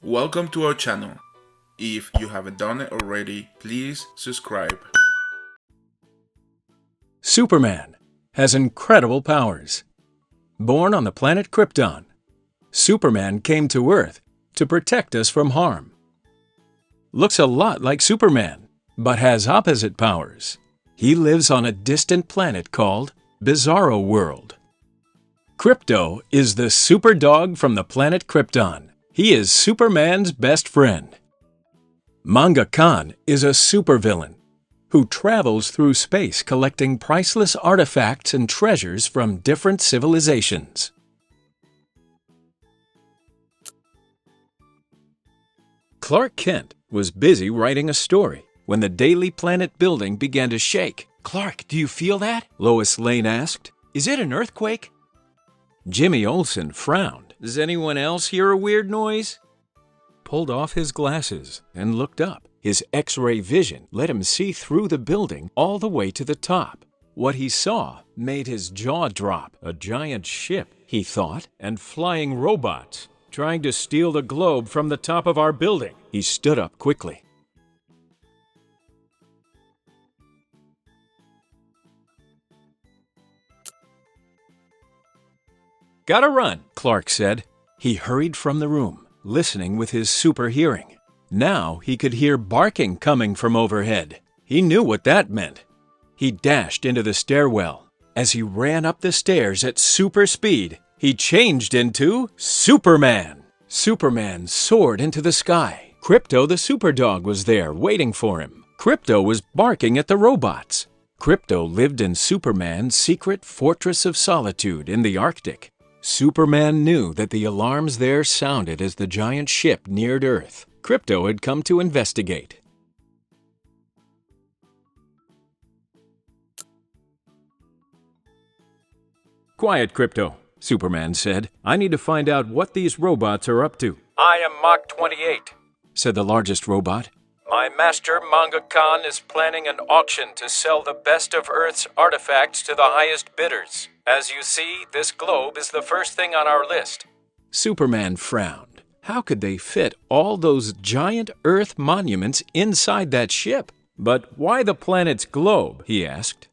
Welcome to our channel. If you haven't done it already, please subscribe. Superman has incredible powers. Born on the planet Krypton, Superman came to Earth to protect us from harm. Looks a lot like Superman, but has opposite powers. He lives on a distant planet called Bizarro World. Krypto is the super dog from the planet Krypton. He is Superman's best friend. Manga Khan is a supervillain who travels through space collecting priceless artifacts and treasures from different civilizations. Clark Kent was busy writing a story when the Daily Planet building began to shake. "Clark, do you feel that?" Lois Lane asked. "Is it an earthquake?" Jimmy Olsen frowned. "Does anyone else hear a weird noise?" Pulled off his glasses and looked up. His X-ray vision let him see through the building all the way to the top. What he saw made his jaw drop. A giant ship, he thought, and flying robots trying to steal the globe from the top of our building. He stood up quickly. "Gotta run," Clark said. He hurried from the room, listening with his super hearing. Now he could hear barking coming from overhead. He knew what that meant. He dashed into the stairwell. As he ran up the stairs at super speed, he changed into Superman. Superman soared into the sky. Krypto the superdog was there waiting for him. Krypto was barking at the robots. Krypto lived in Superman's secret fortress of solitude in the Arctic. Superman knew that the alarms there sounded as the giant ship neared Earth. Krypto had come to investigate. "Quiet, Krypto," Superman said. "I need to find out what these robots are up to." "I am Mach 28, said the largest robot. "My master, Manga Khan, is planning an auction to sell the best of Earth's artifacts to the highest bidders. As you see, this globe is the first thing on our list." Superman frowned. How could they fit all those giant Earth monuments inside that ship? "But why the planet's globe?" he asked.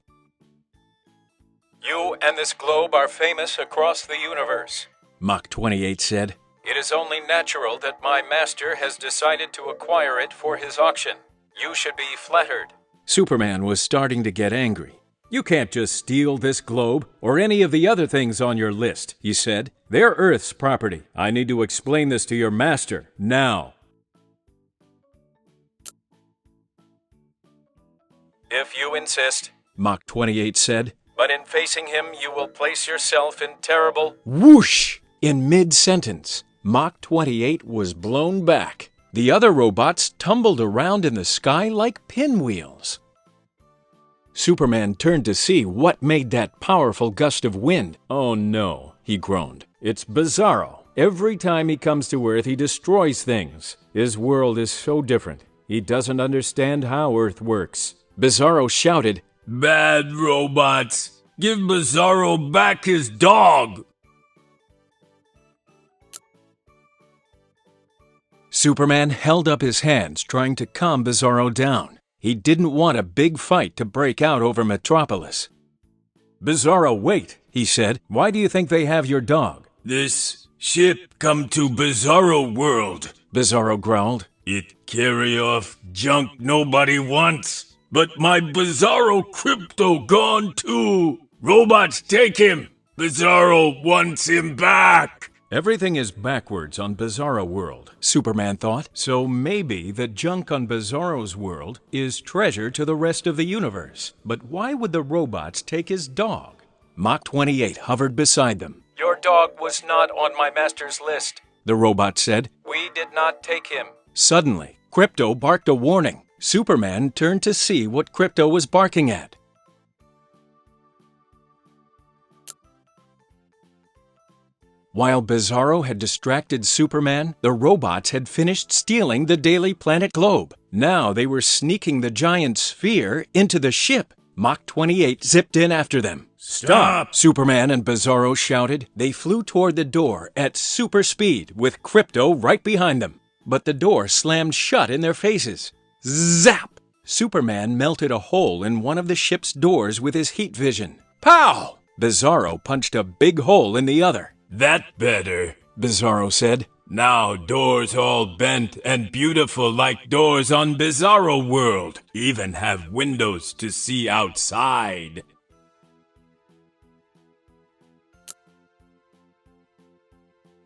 "You and this globe are famous across the universe," Mach 28 said. "It is only natural that my master has decided to acquire it for his auction. You should be flattered." Superman was starting to get angry. "You can't just steal this globe or any of the other things on your list," he said. "They're Earth's property. I need to explain this to your master now." "If you insist," Mach 28 said. "But in facing him, you will place yourself in terrible—" Whoosh! In mid-sentence, Mach 28 was blown back. The other robots tumbled around in the sky like pinwheels. Superman turned to see what made that powerful gust of wind. "Oh no," he groaned. "It's Bizarro. Every time he comes to Earth, he destroys things. His world is so different. He doesn't understand how Earth works." Bizarro shouted, "Bad robots! Give Bizarro back his dog!" Superman held up his hands, trying to calm Bizarro down. He didn't want a big fight to break out over Metropolis. "Bizarro, wait," he said. "Why do you think they have your dog?" "This ship come to Bizarro World," Bizarro growled. "It carry off junk nobody wants. But my Bizarro Krypto gone too. Robots take him. Bizarro wants him back." Everything is backwards on Bizarro World, Superman thought. So maybe the junk on Bizarro's world is treasure to the rest of the universe. But why would the robots take his dog? Mach 28 hovered beside them. "Your dog was not on my master's list," the robot said. "We did not take him." Suddenly, Krypto barked a warning. Superman turned to see what Krypto was barking at. While Bizarro had distracted Superman, the robots had finished stealing the Daily Planet globe. Now they were sneaking the giant sphere into the ship. Mach 28 zipped in after them. "Stop!" Superman and Bizarro shouted. They flew toward the door at super speed with Krypto right behind them. but the door slammed shut in their faces. Zap! Superman melted a hole in one of the ship's doors with his heat vision. Pow! Bizarro punched a big hole in the other. That better, Bizarro said. Now doors all bent and beautiful like doors on Bizarro World. Even have windows to see outside.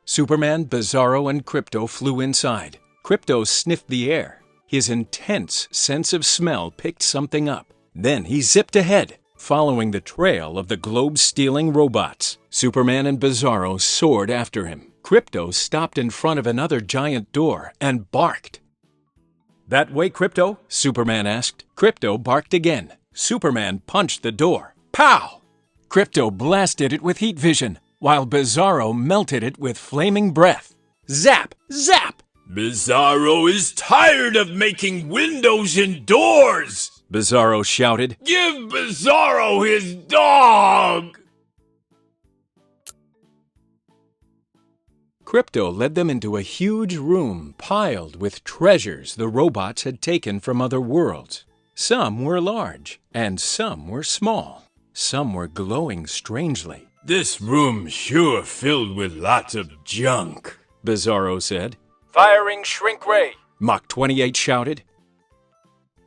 Superman, Bizarro, and Krypto flew inside. Krypto sniffed the air. His intense sense of smell picked something up. Then he zipped ahead, following the trail of the globe-stealing robots. Superman and Bizarro soared after him. Krypto stopped in front of another giant door and barked. "That way, Krypto?" Superman asked. Krypto barked again. Superman punched the door. Pow! Krypto blasted it with heat vision, while Bizarro melted it with flaming breath. Zap! Zap! Bizarro is tired of making windows and doors! Bizarro shouted. Give Bizarro his dog! Krypto led them into a huge room piled with treasures the robots had taken from other worlds. Some were large, and some were small. Some were glowing strangely. This room's sure filled with lots of junk, Bizarro said. "Firing shrink ray!" Mach 28 shouted.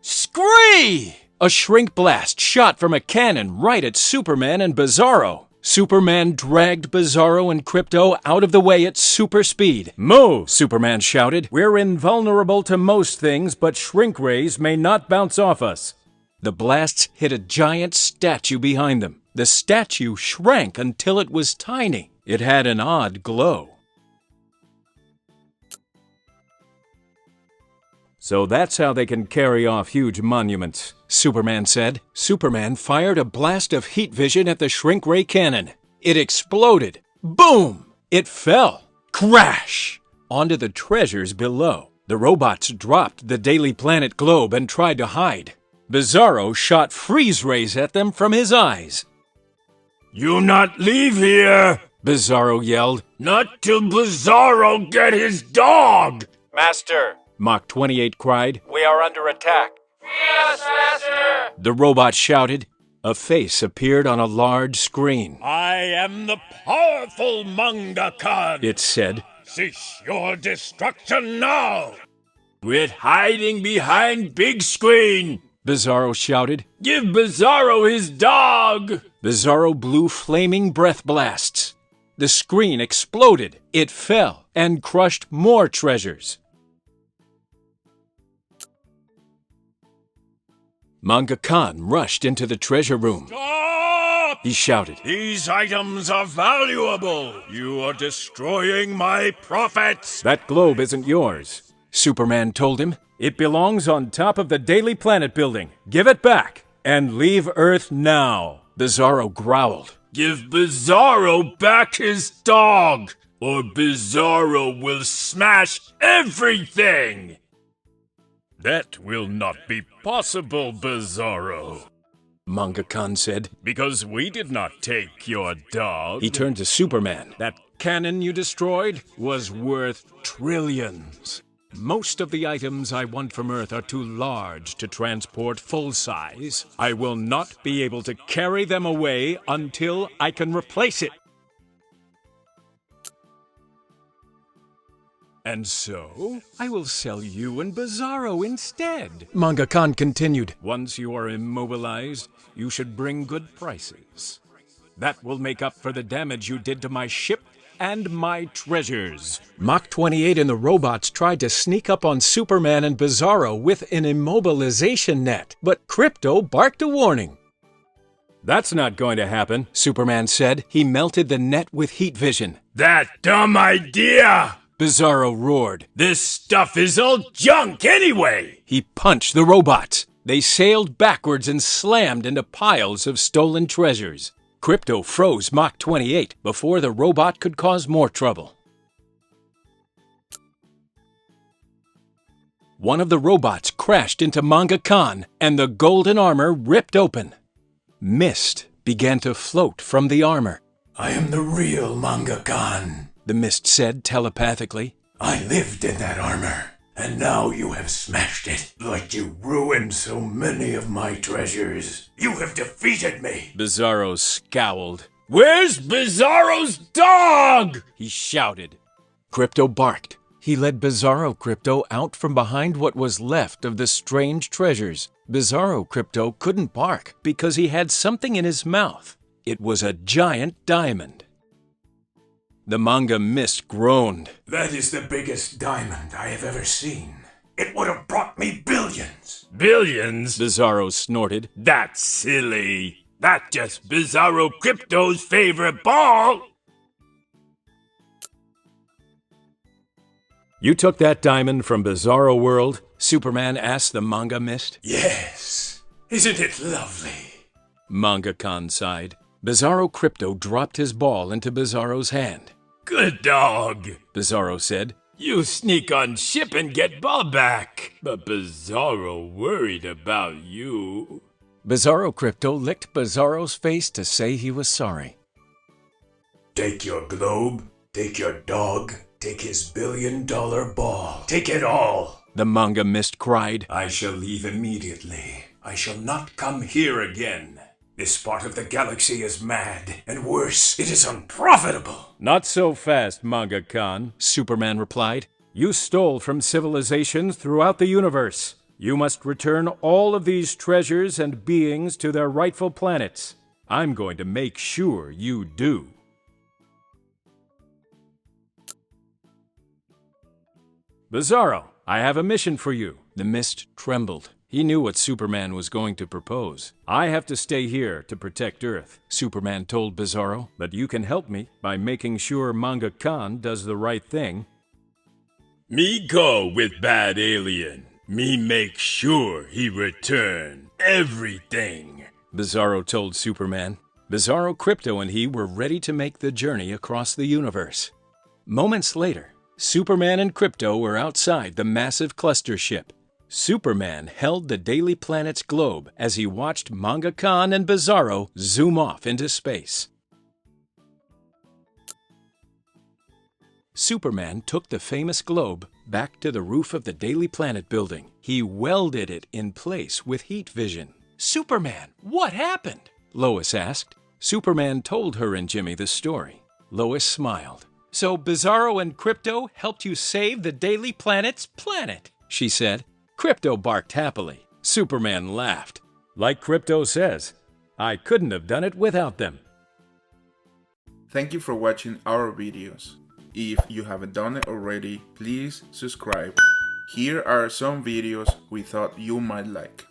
Scree! A shrink blast shot from a cannon right at Superman and Bizarro. Superman dragged Bizarro and Krypto out of the way at super speed. "Move!" Superman shouted. "We're invulnerable to most things, but shrink rays may not bounce off us." The blasts hit a giant statue behind them. The statue shrank until it was tiny. It had an odd glow. "So that's how they can carry off huge monuments," Superman said. Superman fired a blast of heat vision at the shrink ray cannon. It exploded. Boom! It fell. Crash! Onto the treasures below. The robots dropped the Daily Planet globe and tried to hide. Bizarro shot freeze rays at them from his eyes. "You not leave here!" Bizarro yelled. "Not till Bizarro get his dog!" "Master!" Mach 28 cried. "We are under attack." "Yes, Master!" the robot shouted. A face appeared on a large screen. "I am the powerful Mangaka," it said. "Cease your destruction now! Quit hiding behind big screen!" Bizarro shouted. "Give Bizarro his dog!" Bizarro blew flaming breath blasts. The screen exploded. It fell and crushed more treasures. Manga Khan rushed into the treasure room. "Stop! He shouted. These items are valuable! You are destroying my profits!" "That globe isn't yours," Superman told him. "It belongs on top of the Daily Planet building. Give it back and leave Earth now." Bizarro growled. "Give Bizarro back his dog, or Bizarro will smash everything!" "That will not be possible, Bizarro," Manga Khan said. "because we did not take your dog." He turned to Superman. "That cannon you destroyed was worth trillions. Most of the items I want from Earth are too large to transport full size. I will not be able to carry them away until I can replace it. And so, I will sell you and Bizarro instead," Manga Khan continued. "Once you are immobilized, you should bring good prices. That will make up for the damage you did to my ship and my treasures." Mach 28 and the robots tried to sneak up on Superman and Bizarro with an immobilization net, but Krypto barked a warning. "That's not going to happen," Superman said. He melted the net with heat vision. "That dumb idea!" Bizarro roared. "This stuff is all junk anyway!" He punched the robots. They sailed backwards and slammed into piles of stolen treasures. Krypto froze Mach 28 before the robot could cause more trouble. One of the robots crashed into Manga Khan, and the golden armor ripped open. Mist began to float from the armor. "I am the real Manga Khan," the mist said telepathically. I lived in that armor, and now you have smashed it, like you ruined so many of my treasures. You have defeated me. Bizarro scowled. Where's Bizarro's dog? He shouted. Crypto barked. He led Bizarro Crypto out from behind what was left of the strange treasures. Bizarro Crypto couldn't bark because he had something in his mouth. It was a giant diamond. The manga mist groaned. That is the biggest diamond I have ever seen. It would have brought me billions. Billions? Bizarro snorted. That's silly. That's just Bizarro Crypto's favorite ball. You took that diamond from Bizarro World? Superman asked the manga mist. Yes. Isn't it lovely? Manga-Con sighed. Bizarro Crypto dropped his ball into Bizarro's hand. Good dog, Bizarro said. You sneak on ship and get ball back. But Bizarro worried about you. Bizarro Crypto licked Bizarro's face to say he was sorry. Take your globe, take your dog, take his billion-dollar ball. Take it all. The manga mist cried. I shall leave immediately. I shall not come here again. This part of the galaxy is mad, and worse, it is unprofitable. Not so fast, Manga-Con, Superman replied. You stole from civilizations throughout the universe. You must return all of these treasures and beings to their rightful planets. I'm going to make sure you do. Bizarro, I have a mission for you. The mist trembled. He knew what Superman was going to propose. I have to stay here to protect Earth, Superman told Bizarro, but you can help me by making sure Manga-Con does the right thing. Me go with bad alien. Me make sure he return everything, Bizarro told Superman. Bizarro Crypto and he were ready to make the journey across the universe. Moments later, Superman and Crypto were outside the massive cluster ship. Superman held the Daily Planet's globe as he watched Manga-Con and Bizarro zoom off into space. Superman took the famous globe back to the roof of the Daily Planet building. He welded it in place with heat vision. Superman, what happened? Lois asked. Superman told her and Jimmy the story. Lois smiled. So Bizarro and Crypto helped you save the Daily Planet's planet, she said. Crypto barked happily. Superman laughed. Like Crypto says, I couldn't have done it without them. Thank you for watching our videos. If you haven't done it already, please subscribe. Here are some videos we thought you might like.